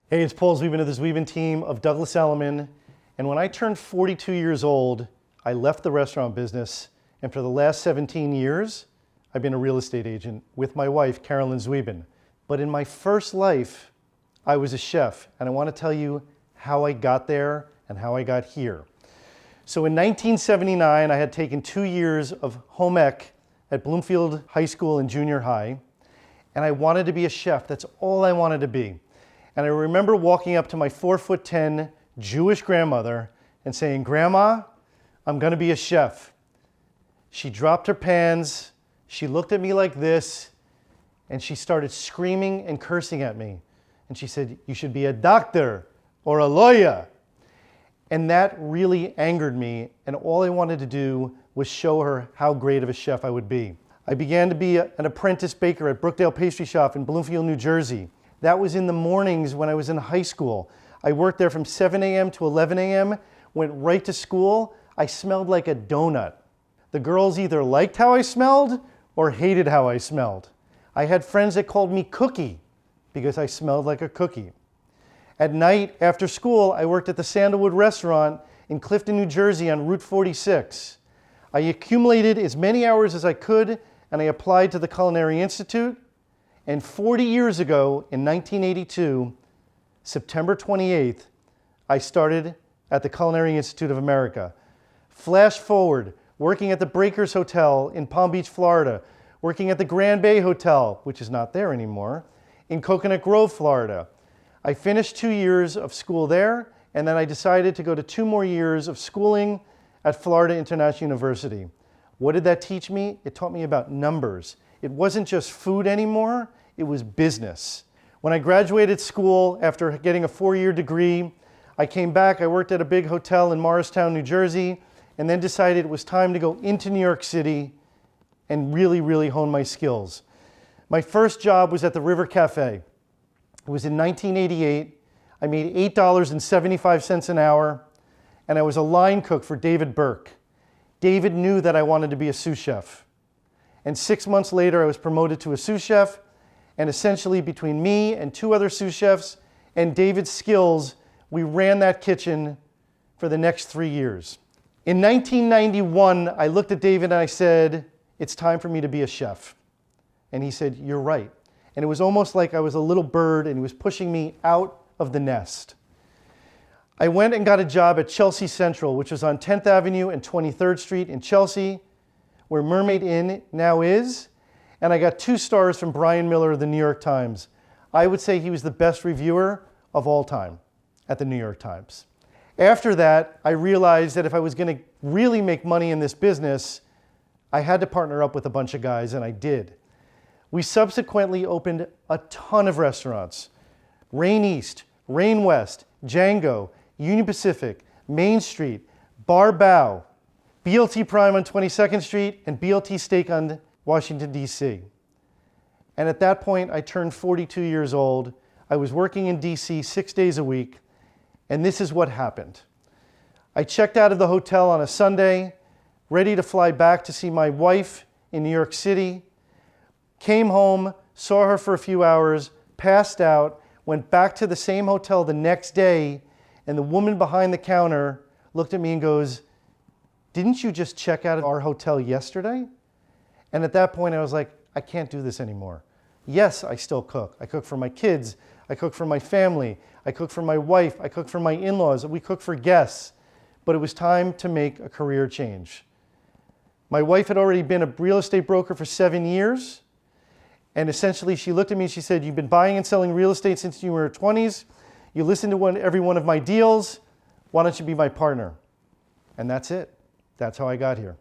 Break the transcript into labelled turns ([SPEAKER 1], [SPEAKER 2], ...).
[SPEAKER 1] Hey, it's Paul Zweben of the Zweben Team of Douglas Elliman. And when I turned 42 years old, I left the restaurant business. And for the last 17 years, I've been a real estate agent with my wife, Carolyn Zweben. But in my first life, I was a chef. And I want to tell you how I got there and how I got here. So in 1979, I had taken 2 years of home ec at Bloomfield High School and junior high. And I wanted to be a chef. That's all I wanted to be. And I remember walking up to my 4'10" Jewish grandmother and saying, "Grandma, I'm gonna be a chef." She dropped her pans, she looked at me like this, and she started screaming and cursing at me. And she said, "You should be a doctor or a lawyer." And that really angered me, and all I wanted to do was show her how great of a chef I would be. I began to be an apprentice baker at Brookdale Pastry Shop in Bloomfield, New Jersey. That was in the mornings when I was in high school. I worked there from 7 a.m. to 11 a.m., went right to school. I smelled like a donut. The girls either liked how I smelled or hated how I smelled. I had friends that called me Cookie because I smelled like a cookie. At night, after school, I worked at the Sandalwood Restaurant in Clifton, New Jersey on Route 46. I accumulated as many hours as I could, and I applied to the Culinary Institute. And 40 years ago, in 1982, September 28th, I started at the Culinary Institute of America. Flash forward, working at the Breakers Hotel in Palm Beach, Florida, working at the Grand Bay Hotel, which is not there anymore, in Coconut Grove, Florida. I finished 2 years of school there, and then I decided to go to 2 more years of schooling at Florida International University. What did that teach me? It taught me about numbers. It wasn't just food anymore, it was business. When I graduated school after getting a 4-year degree, I came back, I worked at a big hotel in Morristown, New Jersey, and then decided it was time to go into New York City and really hone my skills. My first job was at the River Cafe. It was in 1988. I made $8.75 an hour, and I was a line cook for David Burke. David knew that I wanted to be a sous chef. And 6 months later, I was promoted to a sous chef, and essentially between me and 2 other sous chefs and David's skills, we ran that kitchen for the next 3 years. In 1991, I looked at David and I said, "It's time for me to be a chef." And he said, "You're right." And it was almost like I was a little bird and he was pushing me out of the nest. I went and got a job at Chelsea Central, which was on 10th Avenue and 23rd Street in Chelsea, where Mermaid Inn now is, and I got 2 stars from Brian Miller of the New York Times. I would say he was the best reviewer of all time at the New York Times. After that, I realized that if I was going to really make money in this business, I had to partner up with a bunch of guys, and I did. We subsequently opened a ton of restaurants. Rain East, Rain West, Django, Union Pacific, Main Street, Bar Bow, BLT Prime on 22nd Street, and BLT Steak on Washington, D.C. And at that point, I turned 42 years old. I was working in D.C. 6 days a week, and this is what happened. I checked out of the hotel on a Sunday, ready to fly back to see my wife in New York City, came home, saw her for a few hours, passed out, went back to the same hotel the next day, and the woman behind the counter looked at me and goes, "Didn't you just check out of our hotel yesterday?" And at that point, I was like, I can't do this anymore. Yes, I still cook. I cook for my kids. I cook for my family. I cook for my wife. I cook for my in-laws. We cook for guests. But it was time to make a career change. My wife had already been a real estate broker for 7 years. And essentially, she looked at me and she said, "You've been buying and selling real estate since you were in your 20s. You listened to every one of my deals. Why don't you be my partner?" And that's it. That's how I got here.